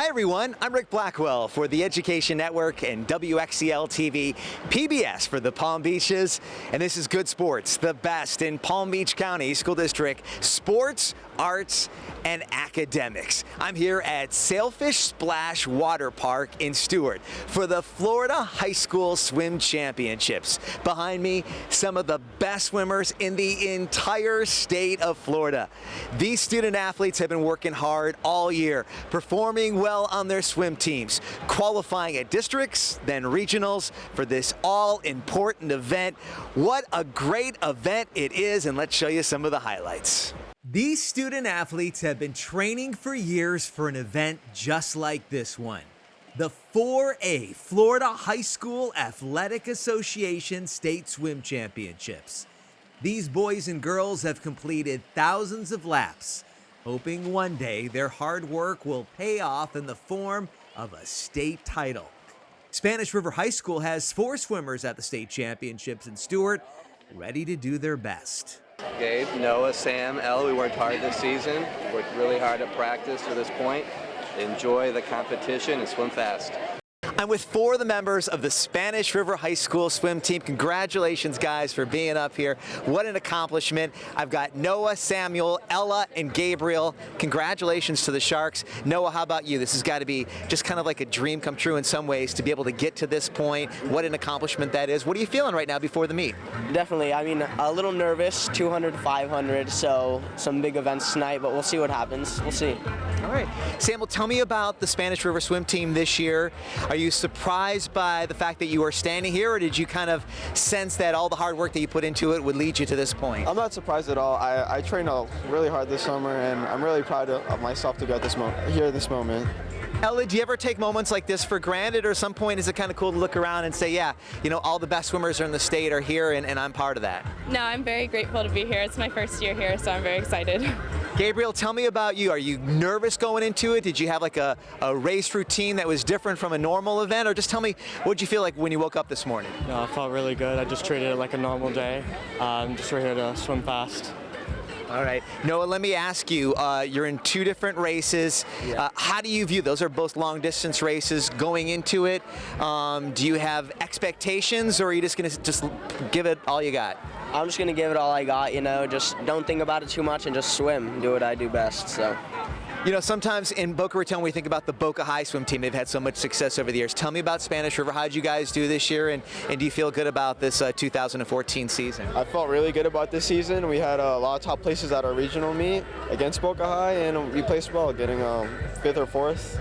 everyone, I'm Rick Blackwell for the Education Network and WXCL TV, PBS for the Palm Beaches, and this is Good Sports, the best in Palm Beach County School District sports, arts, and academics. I'm here at Sailfish Splash Water Park in Stuart for the Florida High School Swim Championships. Behind me, some of the best swimmers in the entire state of Florida. These student athletes have been working hard all year, performing well on their swim teams, qualifying at districts, then regionals for this all-important event. What a great event it is, and let's show you some of the highlights. These student athletes have been training for years for an event just like this one. The 4A Florida High School Athletic Association State Swim Championships. These boys and girls have completed thousands of laps, hoping one day their hard work will pay off in the form of a state title. Spanish River High School has 4 swimmers at the state championships in Stuart, ready to do their best. Gabe, Noah, Sam, Elle, we worked hard this season. Worked really hard at practice to this point. Enjoy the competition and swim fast. I'm with 4 of the members of the Spanish River High School swim team. Congratulations, guys, for being up here. What an accomplishment. I've got Noah, Samuel, Ella, and Gabriel. Congratulations to the Sharks. Noah, how about you? This has got to be just kind of like a dream come true in some ways to be able to get to this point. What an accomplishment that is. What are you feeling right now before the meet? Definitely. I mean, a little nervous, 200 to 500, so some big events tonight, but we'll see what happens. We'll see. All right. Samuel, tell me about the Spanish River swim team this year. Are you surprised by the fact that you are standing here, or did you kind of sense that all the hard work that you put into it would lead you to this point? I'm not surprised at all. I trained really hard this summer, and I'm really proud of myself to be at this moment. Ella, do you ever take moments like this for granted, or at some point is it kind of cool to look around and say, yeah, you know, all the best swimmers in the state are here, and I'm part of that? No, I'm very grateful to be here. It's my first year here, so I'm very excited. Gabriel, tell me about you. Are you nervous going into it? Did you have like a race routine that was different from a normal event? Or just tell me, what did you feel like when you woke up this morning? No, I felt really good. I just treated it like a normal day. I'm just right here to swim fast. All right. Noah, let me ask you, you're in 2 different races. Yeah. How do you view those? Are both long distance races going into it? Do you have expectations, or are you just going to just give it all you got? I'm just going to give it all I got, you know, just don't think about it too much and just swim, do what I do best, so. You know, sometimes in Boca Raton, we think about the Boca High swim team. They've had so much success over the years. Tell me about Spanish River. How did you guys do this year, and do you feel good about this 2014 season? I felt really good about this season. We had a lot of top places at our regional meet against Boca High, and we placed well, getting 5th or 4th.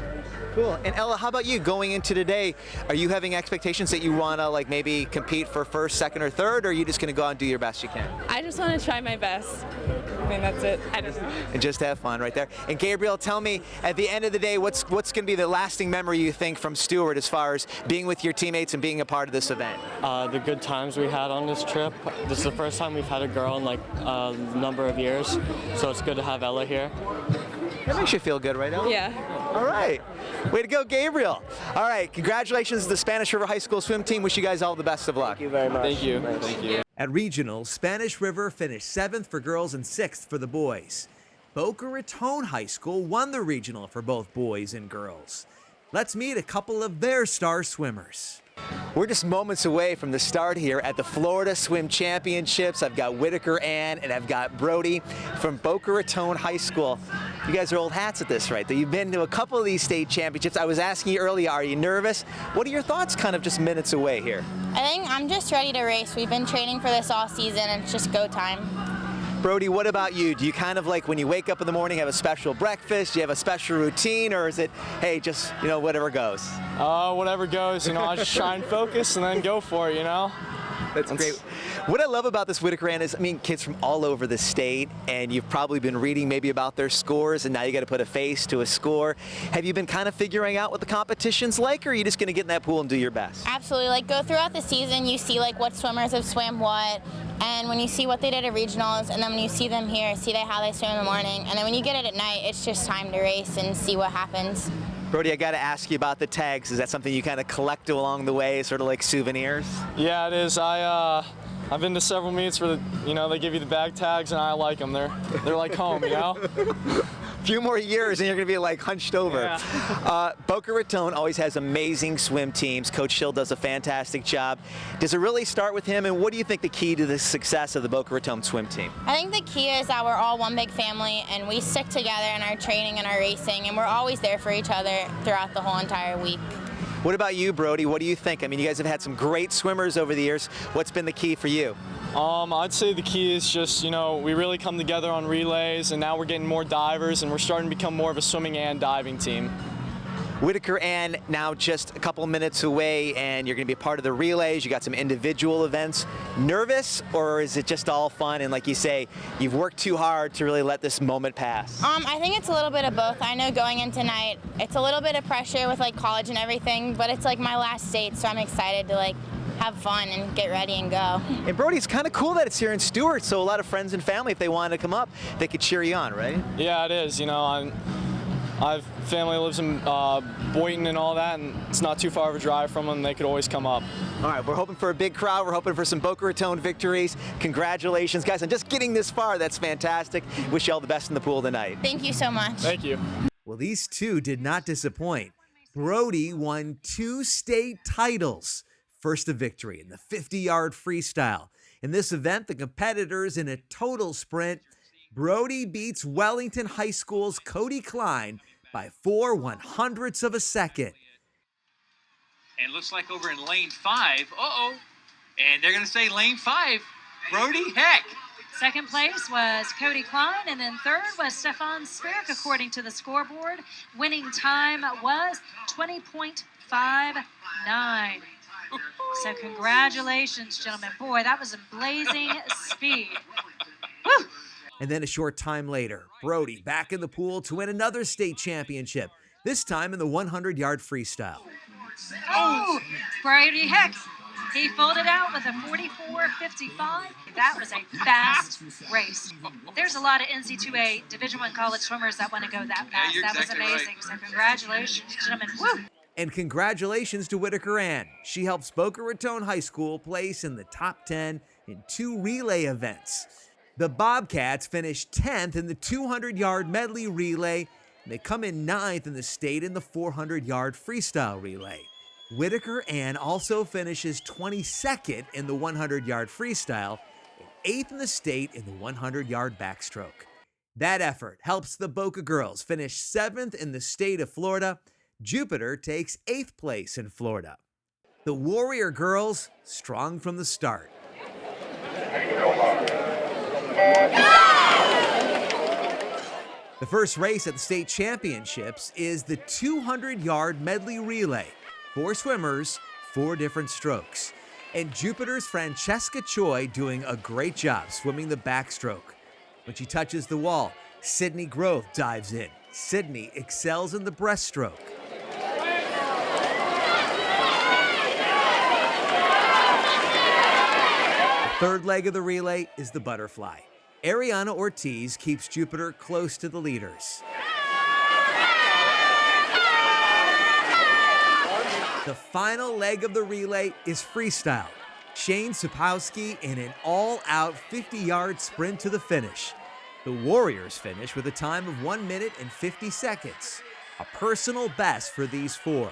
Cool. And Ella, how about you going into today? Are you having expectations that you want to like maybe compete for 1st, 2nd, or 3rd, or are you just going to go out and do your best you can? I just want to try my best. I mean, that's it. I don't know. And just have fun right there. And Gabriel, tell me, at the end of the day, what's going to be the lasting memory you think from Stuart as far as being with your teammates and being a part of this event? The good times we had on this trip. This is the first time we've had a girl in like a number of years, so it's good to have Ella here. That makes you feel good, right, Ella? Yeah. All right. Way to go, Gabriel. All right. Congratulations to the Spanish River High School swim team. Wish you guys all the best of luck. Thank you very much. Thank you. Thanks. Thank you. At regionals, Spanish River finished 7th for girls and 6th for the boys. Boca Raton High School won the regional for both boys and girls. Let's meet a couple of their star swimmers. We're just moments away from the start here at the Florida Swim Championships. I've got Whitaker Ann and I've got Brody from Boca Raton High School. You guys are old hats at this, right? You've been to a couple of these state championships. I was asking you earlier, are you nervous? What are your thoughts kind of just minutes away here? I think I'm just ready to race. We've been training for this all season, and it's just go time. Brody, what about you? Do you kind of like when you wake up in the morning have a special breakfast? Do you have a special routine, or is it, hey, just, you know, whatever goes? Whatever goes, you know, I just try and focus and then go for it, you know? That's great. What I love about this Whitaker Ann is, I mean, kids from all over the state, and you've probably been reading maybe about their scores, and now you got to put a face to a score. Have you been kind of figuring out what the competition's like, or are you just going to get in that pool and do your best? Absolutely. Like, go throughout the season, you see like what swimmers have swam what, and when you see what they did at regionals, and then when you see them here, see how they swim in the morning, and then when you get it at night, it's just time to race and see what happens. Brody, I got to ask you about the tags. Is that something you kind of collect along the way, sort of like souvenirs? Yeah, it is. I've been to several meets where, you know, they give you the bag tags, and I like them. They're like home, you know? few more years and you're going to be like hunched over. Yeah. Boca Raton always has amazing swim teams. Coach Schill does a fantastic job. Does it really start with him? And what do you think the key to the success of the Boca Raton swim team? I think the key is that we're all one big family and we stick together in our training and our racing, and we're always there for each other throughout the whole entire week. What about you, Brody? What do you think? I mean, you guys have had some great swimmers over the years. What's been the key for you? I'd say the key is just, we really come together on relays, and now we're getting more divers, and we're starting to become more of a swimming and diving team. Whitaker Ann now just a couple minutes away, and you're going to be a part of the relays. You got some individual events. Nervous, or is it just all fun? And like you say, you've worked too hard to really let this moment pass. I think it's a little bit of both. I know going in tonight, it's a little bit of pressure with like college and everything, but it's like my last state, so I'm excited to like have fun and get ready and go. And Brody, it's kind of cool that it's here in Stewart, so a lot of friends and family, if they wanted to come up, they could cheer you on, right? Yeah, it is. I've family lives in Boynton and all that, and it's not too far of a drive from them. They could always come up. All right, we're hoping for a big crowd. We're hoping for some Boca Raton victories. Congratulations, guys, on just getting this far. That's fantastic. Wish you all the best in the pool tonight. Thank you so much. Thank you. Well, these two did not disappoint. Brody won 2 state titles. First, a victory in the 50-yard freestyle. In this event, the competitors in a total sprint, Brody beats Wellington High School's Cody Klein by 4/100ths of a second. And looks like over in lane 5, and they're going to say lane 5, Brody Heck. Second place was Cody Klein, and then third was Stefan Spirik, according to the scoreboard. Winning time was 20.59. So congratulations, gentlemen. Boy, that was a blazing speed. Woo! And then a short time later, Brody back in the pool to win another state championship, this time in the 100-yard freestyle. Oh, Brody Heck. He folded out with a 44.55. That was a fast race. There's a lot of NC2A Division I college swimmers that want to go that fast. Yeah, that was exactly amazing. right. So congratulations, gentlemen. Woo! And congratulations to Whitaker Ann. She helps Boca Raton High School place in the top 10 in 2 relay events. The Bobcats finished 10th in the 200-yard medley relay, and they come in 9th in the state in the 400-yard freestyle relay. Whitaker Ann also finishes 22nd in the 100-yard freestyle and 8th in the state in the 100-yard backstroke. That effort helps the Boca girls finish 7th in the state of Florida. Jupiter takes 8th place in Florida. The Warrior girls, strong from the start. The first race at the state championships is the 200-yard medley relay. 4 swimmers, 4 different strokes. And Jupiter's Francesca Choi doing a great job swimming the backstroke. When she touches the wall, Sydney Grove dives in. Sydney excels in the breaststroke. The third leg of the relay is the butterfly. Ariana Ortiz keeps Jupiter close to the leaders. The final leg of the relay is freestyle. Shane Sapowski in an all-out 50-yard sprint to the finish. The Warriors finish with a time of 1 minute and 50 seconds, a personal best for these 4.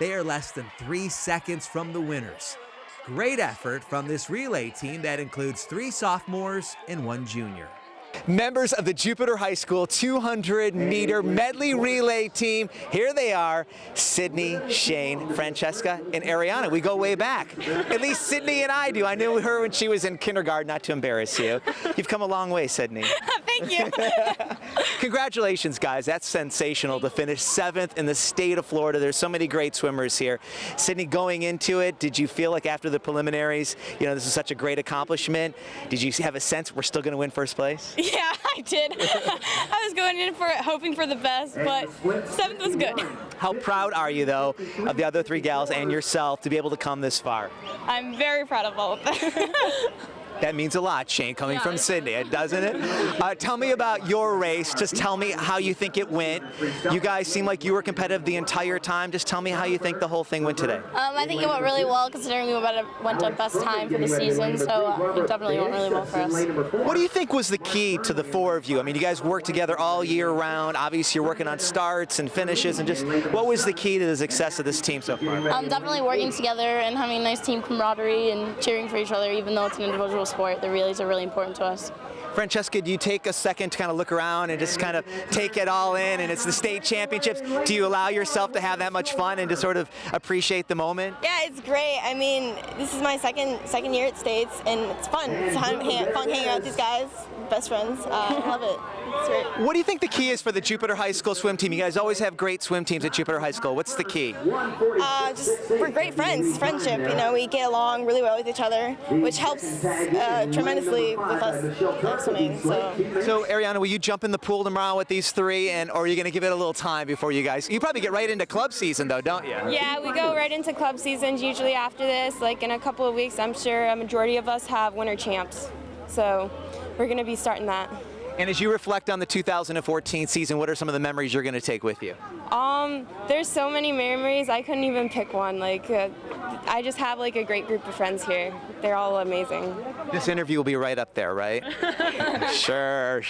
They are less than 3 seconds from the winners. Great effort from this relay team that includes 3 sophomores and 1 junior. Members of the Jupiter High School 200-meter medley relay team. Here they are, Sydney, Shane, Francesca, and Ariana. We go way back. At least Sydney and I do. I knew her when she was in kindergarten, not to embarrass you. You've come a long way, Sydney. Thank you. Congratulations, guys. That's sensational to finish 7th in the state of Florida. There's so many great swimmers here. Sydney, going into it, did you feel like after the preliminaries, this is such a great accomplishment? Did you have a sense we're still going to win first place? Yeah, I did. I was going in for it, hoping for the best, but 7th was good. How proud are you, though, of the other 3 gals and yourself to be able to come this far? I'm very proud of all of them. That means a lot, Shane, coming from Sydney, doesn't it? Tell me about your race. Just tell me how you think it went. You guys seem like you were competitive the entire time. Just tell me how you think the whole thing went today. I think it went really well considering we went to best time for the season, so it definitely went really well for us. What do you think was the key to the four of you? I mean, you guys work together all year round. Obviously, you're working on starts and finishes, and just what was the key to the success of this team so far? Definitely working together and having a nice team camaraderie and cheering for each other, even though it's an individual sport. The relays are really important to us. Francesca, do you take a second to kind of look around and just kind of take it all in, and it's the state championships? Do you allow yourself to have that much fun and to sort of appreciate the moment? Yeah, it's great. I mean, this is my second year at States, and it's fun. It's fun hanging out with these guys, best friends. I love it. It's great. What do you think the key is for the Jupiter High School swim team? You guys always have great swim teams at Jupiter High School. What's the key? We're great friends, friendship. You know, we get along really well with each other, which helps tremendously with us swimming. So, Ariana, will you jump in the pool tomorrow with these three, or are you going to give it a little time before you guys? You probably get right into club season, though, don't you? Yeah, we go right into club seasons usually after this. Like in a couple of weeks, I'm sure a majority of us have winter champs. So we're going to be starting that. And as you reflect on the 2014 season, what are some of the memories you're going to take with you? There's so many memories. I couldn't even pick one. Like, I just have like a great group of friends here. They're all amazing. This interview will be right up there, right? Sure.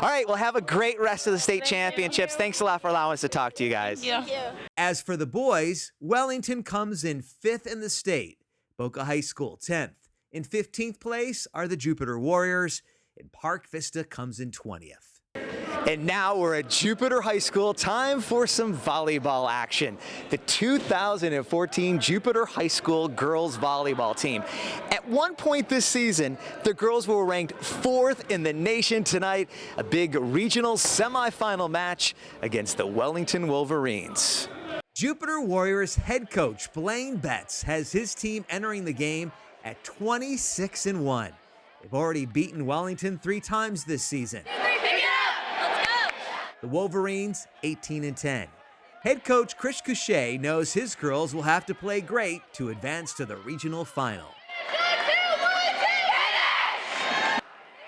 All right, well, have a great rest of the state championships. Thanks a lot for allowing us to talk to you guys. Thank you. As for the boys, Wellington comes in 5th in the state, Boca High School 10th. In 15th place are the Jupiter Warriors, and Park Vista comes in 20th. And now we're at Jupiter High School. Time for some volleyball action. The 2014 Jupiter High School girls volleyball team. At one point this season, the girls were ranked 4th in the nation. Tonight, a big regional semifinal match against the Wellington Wolverines. Jupiter Warriors head coach Blaine Betts has his team entering the game at 26-1. They've already beaten Wellington 3 times this season. The Wolverines, 18-10. Head coach Chris Couchet knows his girls will have to play great to advance to the regional final.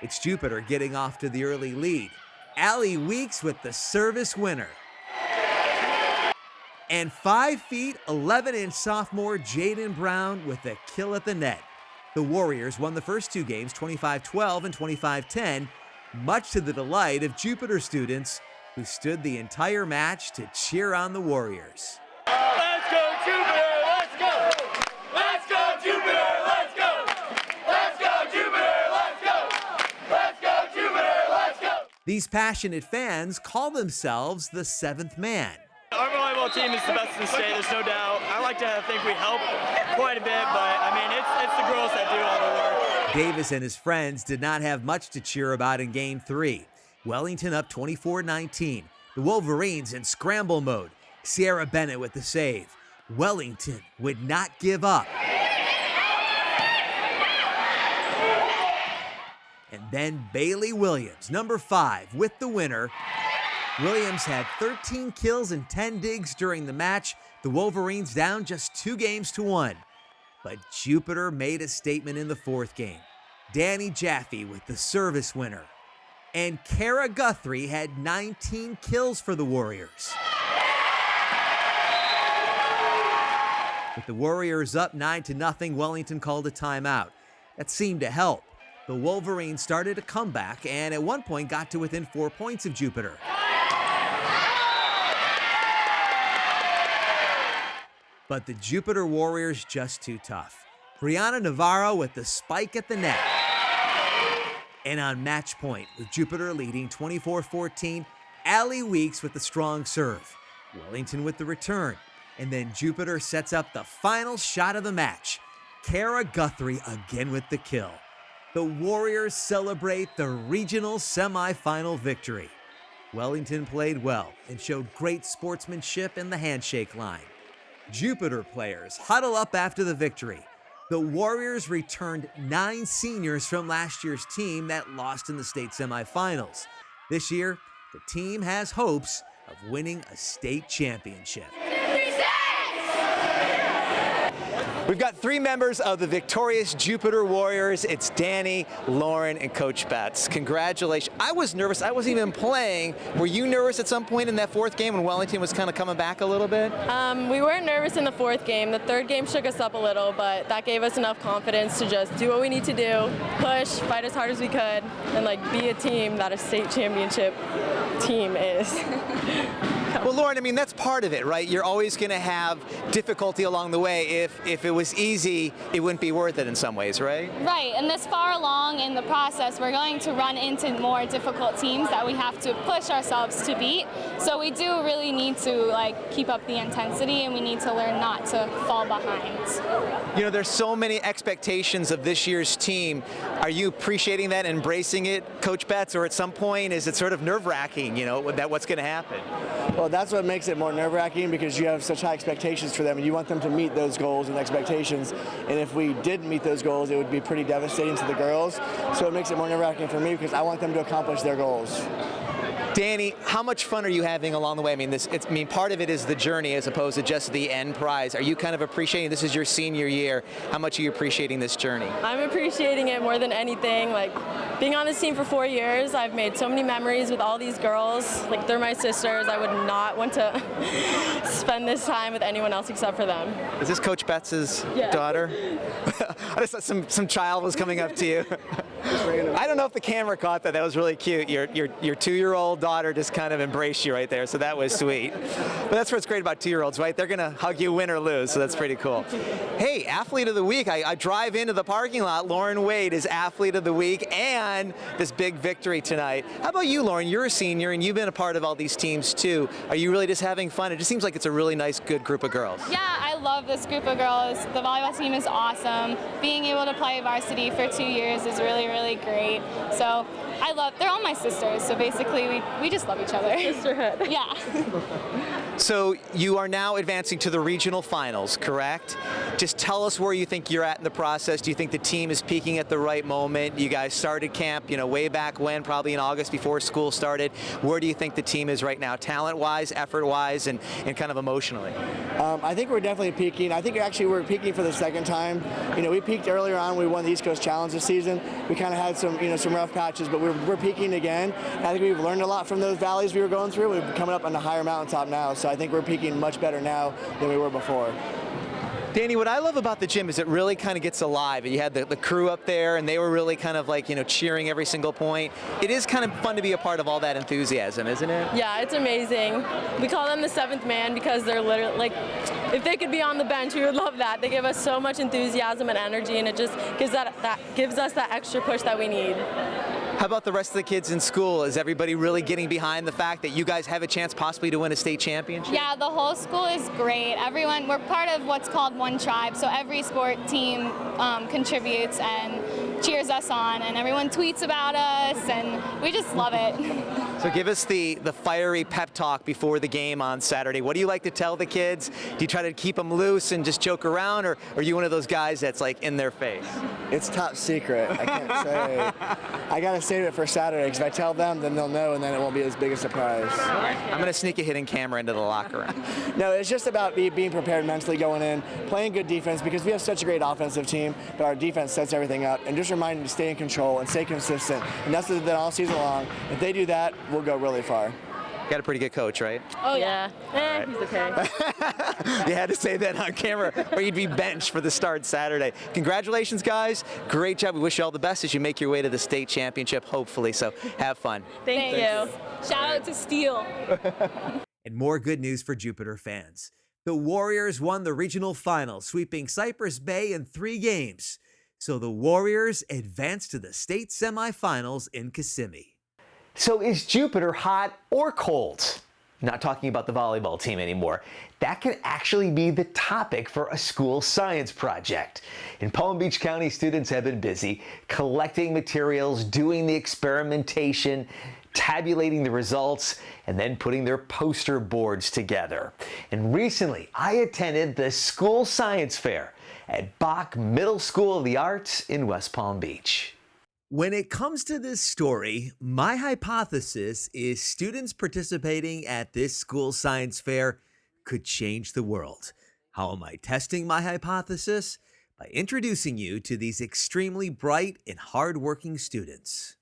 It's Jupiter getting off to the early lead. Allie Weeks with the service winner. And 5 feet, 11-inch sophomore Jaden Brown with a kill at the net. The Warriors won the first 2 games, 25-12 and 25-10, much to the delight of Jupiter students who stood the entire match to cheer on the Warriors. Let's go, Jupiter! Let's go! Let's go, Jupiter! Let's go! Let's go, Jupiter! Let's go! Let's go, Jupiter! Let's go! These passionate fans call themselves the 7th man. Our volleyball team is the best in the state, there's no doubt. I like to think we help quite a bit, but I mean, it's the girls that do all the work. Davis and his friends did not have much to cheer about in Game 3. Wellington up 24-19. The Wolverines in scramble mode. Sierra Bennett with the save. Wellington would not give up. And then Bailey Williams, number 5, with the winner. Williams had 13 kills and 10 digs during the match. The Wolverines down just 2-1. But Jupiter made a statement in the 4th game. Danny Jaffe with the service winner. And Kara Guthrie had 19 kills for the Warriors. With the Warriors up 9-0, Wellington called a timeout. That seemed to help. The Wolverines started a comeback and at one point got to within 4 points of Jupiter. But the Jupiter Warriors just too tough. Brianna Navarro with the spike at the net. And on match point, with Jupiter leading 24-14, Allie Weeks with the strong serve. Wellington with the return. And then Jupiter sets up the final shot of the match. Kara Guthrie again with the kill. The Warriors celebrate the regional semifinal victory. Wellington played well and showed great sportsmanship in the handshake line. Jupiter players huddle up after the victory. The Warriors returned 9 seniors from last year's team that lost in the state semifinals. This year, the team has hopes of winning a state championship. We've got 3 members of the victorious Jupiter Warriors. It's Danny, Lauren, and Coach Betts. Congratulations. I was nervous. I wasn't even playing. Were you nervous at some point in that 4th game when Wellington was kind of coming back a little bit? We weren't nervous in the 4th game. The 3rd game shook us up a little, but that gave us enough confidence to just do what we need to do, push, fight as hard as we could, and like be a team that a state championship team is. Well, Lauren, I mean, that's part of it, right? You're always going to have difficulty along the way. If it was easy, it wouldn't be worth it in some ways, right? Right, and this far along in the process, we're going to run into more difficult teams that we have to push ourselves to beat. So we do really need to like keep up the intensity, and we need to learn not to fall behind. You know, there's so many expectations of this year's team. Are you appreciating that, embracing it, Coach Betts, or at some point is it sort of nerve-wracking, you know, that what's going to happen? Well, that's what makes it more nerve-wracking, because you have such high expectations for them and you want them to meet those goals and expectations. And if we didn't meet those goals, it would be pretty devastating to the girls. So it makes it more nerve-wracking for me because I want them to accomplish their goals. Danny, how much fun are you having along the way? I mean, part of it is the journey as opposed to just the end prize. Are you kind of appreciating, this is your senior year, how much are you appreciating this journey? I'm appreciating it more than anything. Like, being on this team for 4 years, I've made so many memories with all these girls. Like, they're my sisters. I would not want to spend this time with anyone else except for them. Is this Coach Betts' daughter? I just thought some child was coming up to you. I don't know if the camera caught that. That was really cute. Your 2-year-old daughter just kind of embraced you right there, so that was sweet. But that's what's great about 2-year-olds, right? They're going to hug you win or lose, so that's pretty cool. Hey, Athlete of the Week. I drive into the parking lot. Lauren Wade is Athlete of the Week and this big victory tonight. How about you, Lauren? You're a senior, and you've been a part of all these teams, too. Are you really just having fun? It just seems like it's a really nice, good group of girls. Yeah, I love this group of girls. The volleyball team is awesome. Being able to play varsity for 2 years is really, really great. So they're all my sisters, so basically we just love each other. Sisterhood. Yeah. So you are now advancing to the regional finals, correct? Just tell us where you think you're at in the process. Do you think the team is peaking at the right moment? You guys started camp, way back when, probably in August before school started. Where do you think the team is right now, talent-wise, effort-wise, and kind of emotionally? I think we're definitely peaking. I think actually we're peaking for the 2nd time. We peaked earlier on. We won the East Coast Challenge this season. We kind of had some rough patches, but we're peaking again. And I think we've learned a lot from those valleys we were going through. We're coming up on a higher mountaintop now, so I think we're peaking much better now than we were before. Danny, what I love about the gym is it really kind of gets alive. You had the crew up there, and they were really kind of like, cheering every single point. It is kind of fun to be a part of all that enthusiasm, isn't it? Yeah, it's amazing. We call them the 7th man because they're literally, like, if they could be on the bench, we would love that. They give us so much enthusiasm and energy, and it just gives us that extra push that we need. How about the rest of the kids in school? Is everybody really getting behind the fact that you guys have a chance possibly to win a state championship? Yeah, the whole school is great. We're part of what's called One Tribe, so every sport team contributes and cheers us on, and everyone tweets about us, and we just love it. So give us the fiery pep talk before the game on Saturday. What do you like to tell the kids? Do you try to keep them loose and just joke around, or are you one of those guys that's like in their face? It's top secret. I can't say. I got to save it for Saturday, because if I tell them, then they'll know, and then it won't be as big a surprise. I'm going to sneak a hidden camera into the locker room. No, it's just about being prepared mentally going in, playing good defense, because we have such a great offensive team, but our defense sets everything up, and just remind them to stay in control and stay consistent. And that's what they've done all season long. If they do that, we'll go really far. Got a pretty good coach, right? Oh, yeah. Right. He's okay. You had to say that on camera, or you'd be benched for the start Saturday. Congratulations, guys. Great job. We wish you all the best as you make your way to the state championship, hopefully. So have fun. Thank you. Shout out to Steele. And more good news for Jupiter fans. The Warriors won the regional final, sweeping Cypress Bay in 3 games. So the Warriors advanced to the state semifinals in Kissimmee. So is Jupiter hot or cold? Not talking about the volleyball team anymore. That can actually be the topic for a school science project. In Palm Beach County, students have been busy collecting materials, doing the experimentation, tabulating the results, and then putting their poster boards together. And recently, I attended the school science fair at Bach Middle School of the Arts in West Palm Beach. When it comes to this story, my hypothesis is students participating at this school science fair could change the world. How am I testing my hypothesis? By introducing you to these extremely bright and hardworking students.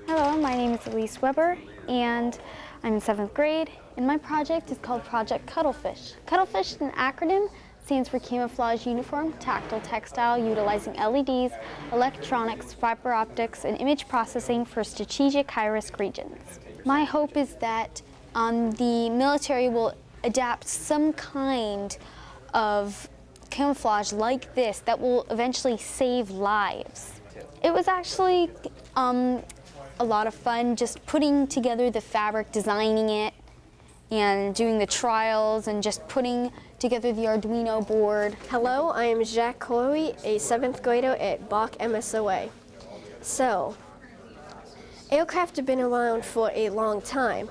Hello, my name is Elise Weber, and I'm in 7th grade, and my project is called Project Cuttlefish. Cuttlefish is an acronym, stands for Camouflage Uniform Tactile Textile Utilizing LEDs, Electronics, Fiber Optics, and Image Processing for Strategic High-Risk Regions. My hope is that the military will adapt some kind of camouflage like this that will eventually save lives. It was actually a lot of fun just putting together the fabric, designing it, and doing the trials and just putting together the Arduino board. Hello, I am Jacques Chloe, a 7th grader at Bach MSOA. So, aircraft have been around for a long time,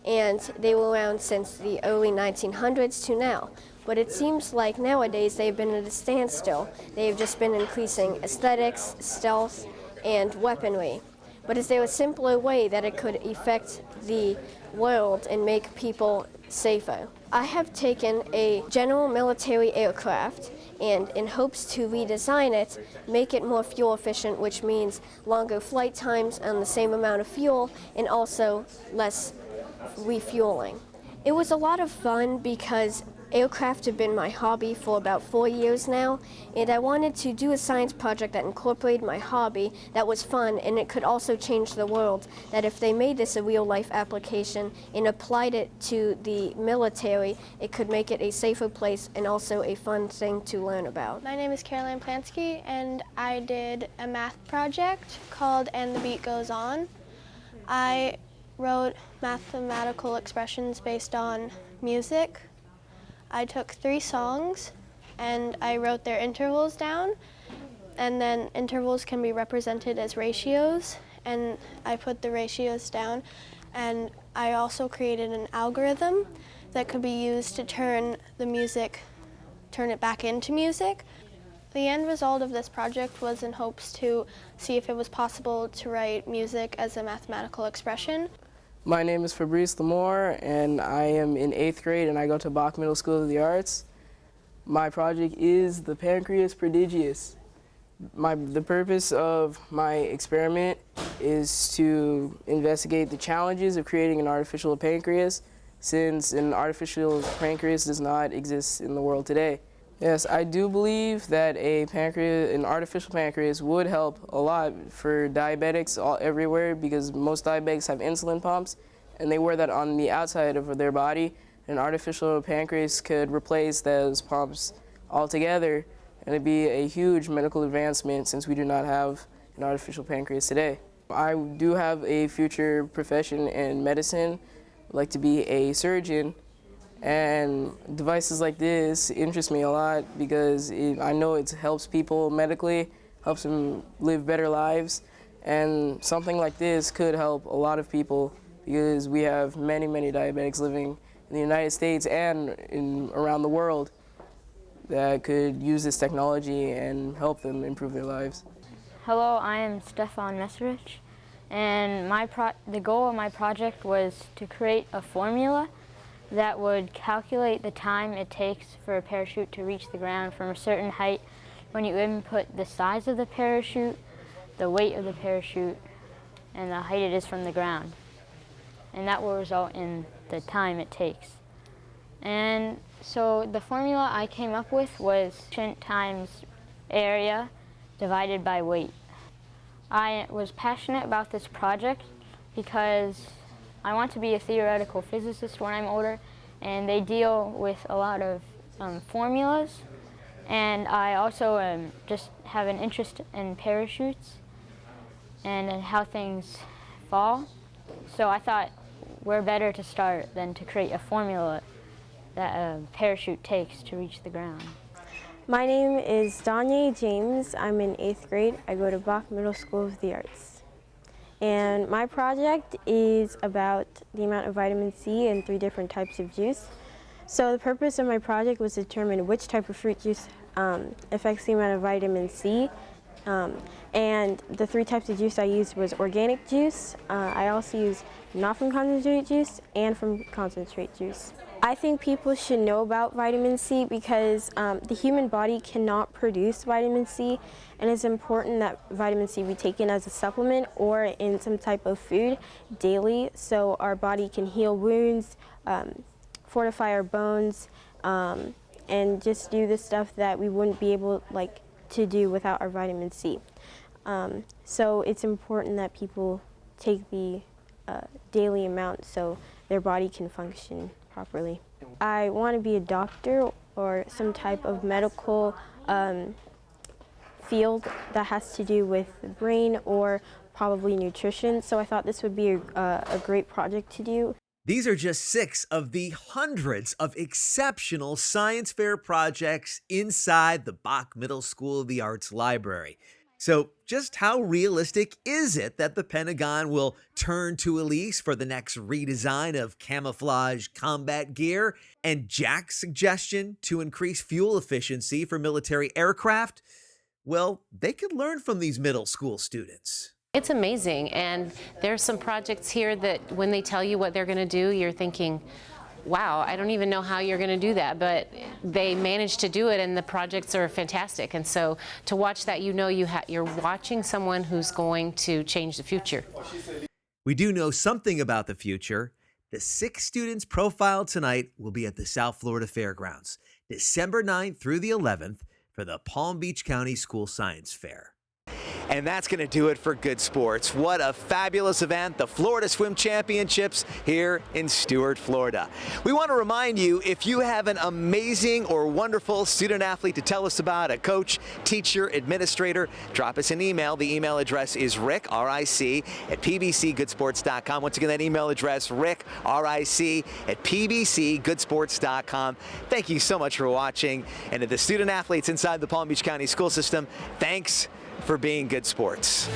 and they were around since the early 1900s to now. But it seems like nowadays they've been at a standstill. They've just been increasing aesthetics, stealth, and weaponry. But is there a simpler way that it could affect the world and make people safer? I have taken a general military aircraft and in hopes to redesign it, make it more fuel efficient, which means longer flight times on the same amount of fuel and also less refueling. It was a lot of fun because aircraft have been my hobby for about 4 years now, and I wanted to do a science project that incorporated my hobby that was fun, and it could also change the world, that if they made this a real-life application and applied it to the military, it could make it a safer place and also a fun thing to learn about. My name is Caroline Plansky, and I did a math project called And the Beat Goes On. I wrote mathematical expressions based on music. I took 3 songs and I wrote their intervals down, and then intervals can be represented as ratios, and I put the ratios down, and I also created an algorithm that could be used to turn it back into music. The end result of this project was in hopes to see if it was possible to write music as a mathematical expression. My name is Fabrice Lamore, and I am in 8th grade, and I go to Bach Middle School of the Arts. My project is the pancreas prodigious. The purpose of my experiment is to investigate the challenges of creating an artificial pancreas, since an artificial pancreas does not exist in the world today. Yes, I do believe that an artificial pancreas would help a lot for diabetics everywhere, because most diabetics have insulin pumps and they wear that on the outside of their body. An artificial pancreas could replace those pumps altogether, and it'd be a huge medical advancement since we do not have an artificial pancreas today. I do have a future profession in medicine. I'd like to be a surgeon. And devices like this interest me a lot because I know it helps people medically, helps them live better lives, and something like this could help a lot of people because we have many, many diabetics living in the United States and around the world that could use this technology and help them improve their lives. Hello, I am Stefan Meserich, and the goal of my project was to create a formula that would calculate the time it takes for a parachute to reach the ground from a certain height when you input the size of the parachute, the weight of the parachute, and the height it is from the ground. And that will result in the time it takes. And so the formula I came up with was times area divided by weight. I was passionate about this project because I want to be a theoretical physicist when I'm older, and they deal with a lot of formulas. And I also just have an interest in parachutes and in how things fall. So I thought where better to start than to create a formula that a parachute takes to reach the ground. My name is Danye James. I'm in 8th grade. I go to Bach Middle School of the Arts. And my project is about the amount of vitamin C in 3 different types of juice. So the purpose of my project was to determine which type of fruit juice affects the amount of vitamin C. And the 3 types of juice I used was organic juice. I also used not from concentrate juice and from concentrate juice. I think people should know about vitamin C because the human body cannot produce vitamin C, and it's important that vitamin C be taken as a supplement or in some type of food daily so our body can heal wounds, fortify our bones, and just do the stuff that we wouldn't be able to do without our vitamin C. So it's important that people take the daily amount so their body can function properly. I want to be a doctor or some type of medical field that has to do with the brain or probably nutrition, so I thought this would be a great project to do. These are just 6 of the hundreds of exceptional science fair projects inside the Bach Middle School of the Arts Library. So just how realistic is it that the Pentagon will turn to Elise for the next redesign of camouflage combat gear? And Jack's suggestion to increase fuel efficiency for military aircraft? Well, they could learn from these middle school students. It's amazing, and there's some projects here that when they tell you what they're going to do, you're thinking, wow, I don't even know how you're going to do that, but they managed to do it, and the projects are fantastic. And so to watch that, you know you're watching someone who's going to change the future. We do know something about the future. The 6 students profiled tonight will be at the South Florida Fairgrounds, December 9th through the 11th for the Palm Beach County School Science Fair. And that's going to do it for Good Sports. What a fabulous event, the Florida Swim Championships here in Stuart, Florida. We want to remind you, if you have an amazing or wonderful student athlete to tell us about, a coach, teacher, administrator, drop us an email. The email address is rick, R-I-C, at pbcgoodsports.com. Once again, that email address, rick, R-I-C, at pbcgoodsports.com. Thank you so much for watching. And to the student athletes inside the Palm Beach County School System, thanks for being good sports.